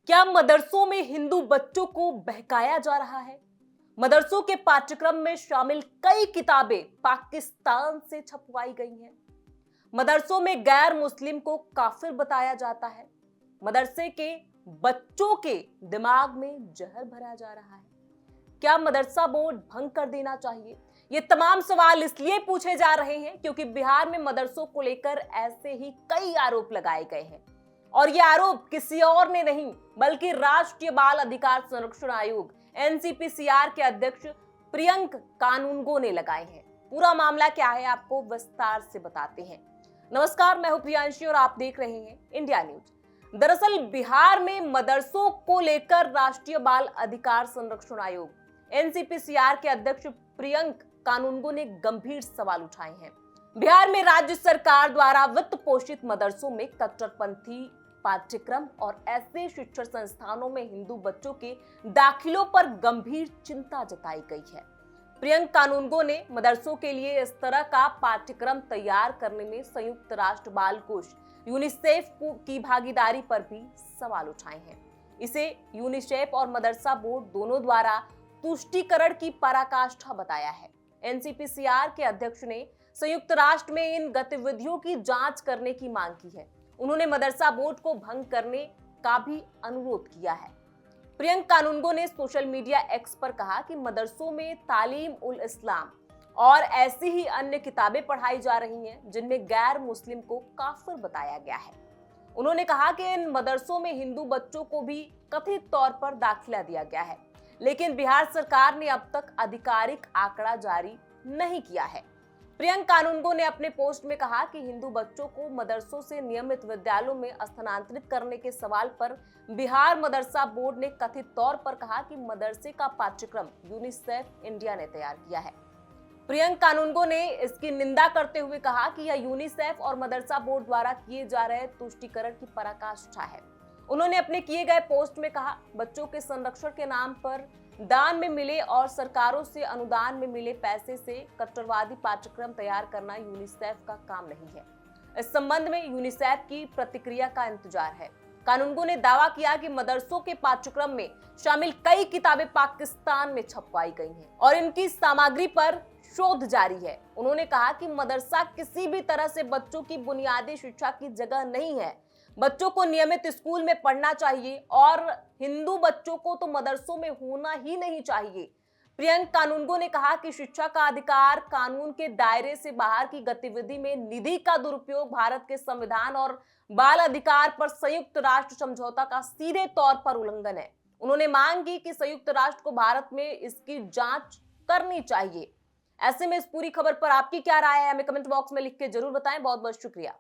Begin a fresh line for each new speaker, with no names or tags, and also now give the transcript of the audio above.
क्या मदरसों में हिंदू बच्चों को बहकाया जा रहा है? मदरसों के पाठ्यक्रम में शामिल कई किताबें पाकिस्तान से छपवाई गई हैं। मदरसों में गैर मुस्लिम को काफिर बताया जाता है। मदरसे के बच्चों के दिमाग में जहर भरा जा रहा है। क्या मदरसा बोर्ड भंग कर देना चाहिए? ये तमाम सवाल इसलिए पूछे जा रहे हैं क्योंकि बिहार में मदरसों को लेकर ऐसे ही कई आरोप लगाए गए हैं और ये आरोप किसी और ने नहीं बल्कि राष्ट्रीय बाल अधिकार संरक्षण आयोग एनसीपीसीआर के अध्यक्ष प्रियंक कानूनगो ने लगाए हैं। पूरा मामला क्या है आपको विस्तार से बताते हैं। नमस्कार, मैं हूं प्रियांशी और आप देख रहे हैं इंडिया न्यूज। दरअसल बिहार में मदरसों को लेकर राष्ट्रीय बाल अधिकार संरक्षण आयोग एनसीपीसीआर के अध्यक्ष प्रियंक कानूनगो ने गंभीर सवाल उठाए हैं। बिहार में राज्य सरकार द्वारा वित्त पोषित मदरसों में कट्टरपंथी पाठ्यक्रम और ऐसे शिक्षण संस्थानों में हिंदू बच्चों के दाखिलों पर गंभीर चिंता जताई गई है। प्रियंक कानूनगो ने मदरसों के लिए इस तरह का पाठ्यक्रम तैयार करने में संयुक्त राष्ट्र बाल कोष यूनिसेफ की भागीदारी पर भी सवाल उठाए हैं। इसे यूनिसेफ और मदरसा बोर्ड दोनों द्वारा तुष्टीकरण की पराकाष्ठा बताया है। एनसीपीसीआर के अध्यक्ष ने संयुक्त राष्ट्र में इन गतिविधियों की जांच करने की मांग की है। उन्होंने मदरसा बोर्ड को भंग करने का भी अनुरोध किया है। प्रियंक कानूनगो ने सोशल मीडिया एक्स पर कहा कि मदरसों में तालीम उल इस्लाम और ऐसी ही अन्य किताबें पढ़ाई जा रही हैं जिनमें गैर मुस्लिम को काफिर बताया गया है। उन्होंने कहा कि इन मदरसों में हिंदू बच्चों को भी कथित तौर पर दाखिला दिया गया है, लेकिन बिहार सरकार ने अब तक आधिकारिक आंकड़ा जारी नहीं किया है। प्रियंक कानूनगो ने अपने पोस्ट में कहा कि हिंदू बच्चों को मदरसों से नियमित विद्यालयों में स्थानांतरित करने के सवाल पर बिहार मदरसा बोर्ड ने कथित तौर पर कहा कि मदरसे का पाठ्यक्रम यूनिसेफ इंडिया ने तैयार किया है। प्रियंक कानूनगो ने इसकी निंदा करते हुए कहा कि यह यूनिसेफ और मदरसा बोर्ड द्वारा किए जा रहे तुष्टीकरण की पराकाष्ठा है। उन्होंने अपने किए गए पोस्ट में कहा, बच्चों के संरक्षण के नाम पर दान में मिले और सरकारों से अनुदान में मिले पैसे से कट्टरवादी पाठ्यक्रम तैयार करना यूनिसेफ का काम नहीं है। इस संबंध में यूनिसेफ की प्रतिक्रिया का इंतजार है। कानूनगो ने दावा किया कि मदरसों के पाठ्यक्रम में शामिल कई किताबें पाकिस्तान में छपवाई गई हैं और इनकी सामग्री पर शोध जारी है। उन्होंने कहा कि मदरसा किसी भी तरह से बच्चों की बुनियादी शिक्षा की जगह नहीं है। बच्चों को नियमित स्कूल में पढ़ना चाहिए और हिंदू बच्चों को तो मदरसों में होना ही नहीं चाहिए। प्रियंक कानूनगो ने कहा कि शिक्षा का अधिकार कानून के दायरे से बाहर की गतिविधि में निधि का दुरुपयोग भारत के संविधान और बाल अधिकार पर संयुक्त राष्ट्र समझौता का सीधे तौर पर उल्लंघन है। उन्होंने मांग की कि संयुक्त राष्ट्र को भारत में इसकी जांच करनी चाहिए। ऐसे में इस पूरी खबर पर आपकी क्या राय है, हमें कमेंट बॉक्स में लिख के जरूर बताएं। बहुत बहुत शुक्रिया।